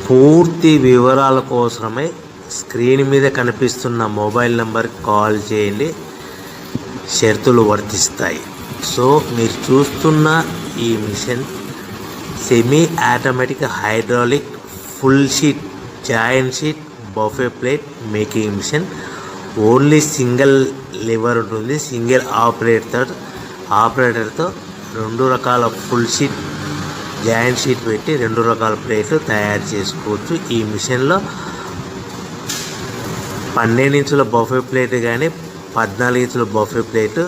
పూర్తి వివరాల కోసమై స్క్రీన్ మీద కనిపిస్తున్న మొబైల్ నెంబర్కి కాల్ చేయండి, షరతులు వర్తిస్తాయి. సో మీరు చూస్తున్న ఈ machine semi automatic hydraulic full sheet joint sheet buffet plate making machine. Only single lever ఉంటుంది. సింగిల్ ఆపరేటర్తో 2 రకాల ఫుల్ షీట్ జాయింట్ షీట్ పెట్టి 2 రకాల ప్లేట్లు తయారు చేసుకోవచ్చు. ఈ మిషన్లో 12 ఇంచుల బఫే ప్లేట్ కానీ 14 ఇంచుల బఫే ప్లేట్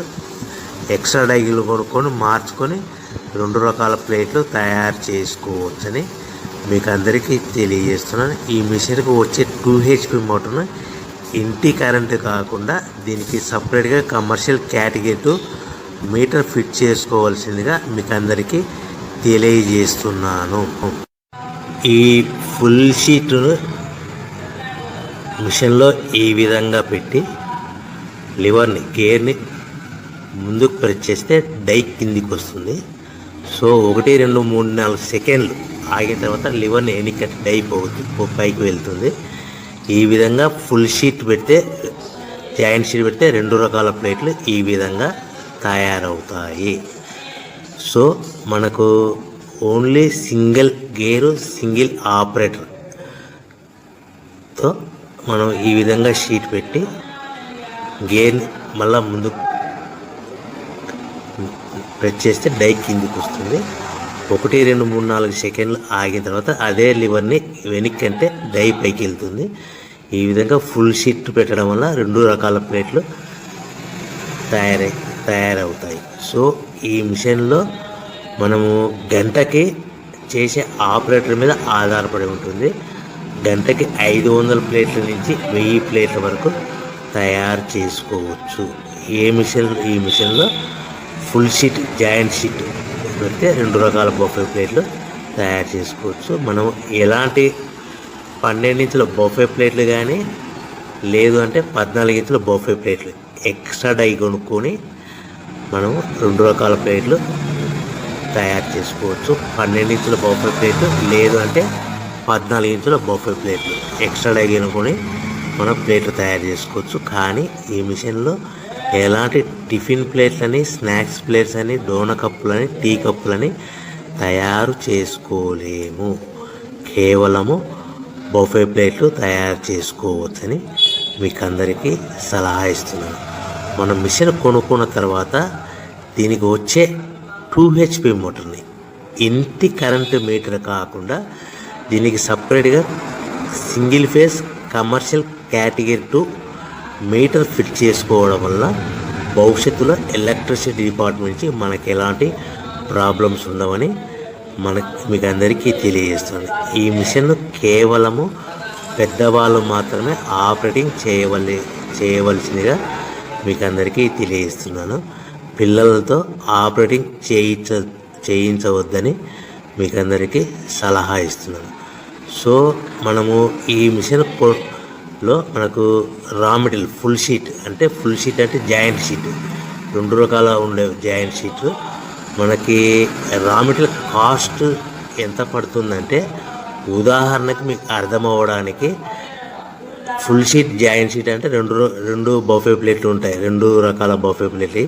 ఎక్స్ట్రా డైలు కొనుక్కొని మార్చుకొని 2 రకాల ప్లేట్లు తయారు చేసుకోవచ్చని మీకు అందరికీ తెలియజేస్తున్నాను. ఈ మిషన్కి వచ్చే 2 HP మోటార్ను ఇంటి కరెంటు కాకుండా దీనికి సపరేట్గా కమర్షియల్ కేటగిరీ 2 మీటర్ ఫిట్ చేసుకోవాల్సిందిగా మీకు అందరికీ తెలియజేస్తున్నాను. ఈ ఫుల్ షీట్ను మిషన్లో ఈ విధంగా పెట్టి గేర్ని ముందుకు ప్రెస్ చేస్తే డై కిందికి వస్తుంది. సో 1 2 3 4 సెకండ్లు ఆగిన తర్వాత లివర్ని ఎన్నికట్టి డై పైకి వెళ్తుంది. ఈ విధంగా ఫుల్ షీట్ పెడితే జాయింట్ షీట్ పెడితే 2 రకాల ప్లేట్లు ఈ విధంగా తయారవుతాయి. సో మనకు ఓన్లీ సింగిల్ గేరు సింగిల్ ఆపరేటర్తో మనం ఈ విధంగా షీట్ పెట్టి గేర్ని మళ్ళీ ముందు ప్రెస్ చేస్తే డై కిందికి వస్తుంది. 1 2 3 4 సెకండ్లు ఆగిన తర్వాత అదే లివర్ని వెనక్కి అంటే డై పైకి వెళ్తుంది. ఈ విధంగా ఫుల్ షీట్ పెట్టడం వల్ల 2 రకాల ప్లేట్లు తయారవుతాయి. సో ఈ మిషన్లో మనము గంటకి చేసే ఆపరేటర్ మీద ఆధారపడి ఉంటుంది. గంటకి 500 ప్లేట్ల నుంచి 1000 ప్లేట్ల వరకు తయారు చేసుకోవచ్చు. ఈ మిషన్లో ఫుల్ షీట్ జాయింట్ షీట్ పెడితే 2 రకాల బఫే ప్లేట్లు తయారు చేసుకోవచ్చు. మనం ఎలాంటి 12 ఇంచుల బఫే ప్లేట్లు కానీ లేదు అంటే 14 ఇంచుల బఫే ప్లేట్లు ఎక్స్ట్రా డై కొనుక్కొని మనం 2 రకాల ప్లేట్లు తయారు చేసుకోవచ్చు. 12 ఇంచుల బఫే ప్లేట్లు లేదు అంటే 14 ఇంచుల బఫే ప్లేట్లు ఎక్స్ట్రా డై కొనుక్కొని మనం ప్లేట్లు తయారు చేసుకోవచ్చు. కానీ ఈ మిషన్లో ఎలాంటి టిఫిన్ ప్లేట్లని, స్నాక్స్ ప్లేట్స్ అని, డోనా కప్పులని, టీ కప్పులని తయారు చేసుకోలేము. కేవలము బఫే ప్లేట్లు తయారు చేసుకోవచ్చని మీకు అందరికీ సలహా ఇస్తున్నాను. మనం మిషన్ కొనుక్కున్న తర్వాత దీనికి వచ్చే 2 HP మోటార్ని ఇంటి కరెంటు మీటర్ కాకుండా దీనికి సపరేట్గా single phase commercial category 2 metre fit చేసుకోవడం వల్ల భవిష్యత్తులో ఎలక్ట్రిసిటీ డిపార్ట్మెంట్ నుంచి మనకి ఎలాంటి ప్రాబ్లమ్స్ ఉండవని మీకు అందరికీ తెలియజేస్తుంది. ఈ మిషన్ కేవలము పెద్దవాళ్ళు మాత్రమే ఆపరేటింగ్ చేయవలసిందిగా మీకు అందరికీ తెలియజేస్తున్నాను. పిల్లలతో ఆపరేటింగ్ చేయించవద్దని మీకు అందరికీ సలహా ఇస్తున్నాను. సో మనము ఈ మిషన్లో మనకు రా మెటీరియల్ ఫుల్ షీట్ అంటే జాయింట్ షీట్ 2 రకాల ఉండే జాయింట్ షీట్ మనకి రా మెటీరియల్ కాస్ట్ ఎంత పడుతుందంటే ఉదాహరణకి మీకు అర్థమవ్వడానికి ఫుల్ షీట్ జాయింట్ షీట్ అంటే 2 బఫే ప్లేట్లు ఉంటాయి. 2 రకాల బఫే ప్లేట్లు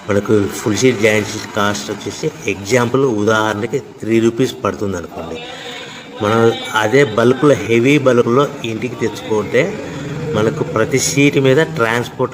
మనకు full sheet joint sheet cost వచ్చేసి ఎగ్జాంపుల్ ఉదాహరణకి 3 రూపీస్ పడుతుంది అనుకోండి. మనం అదే బల్క్లో హెవీ బల్క్లో ఇంటికి తెచ్చుకుంటే మనకు ప్రతి షీట్ మీద ట్రాన్స్పోర్ట్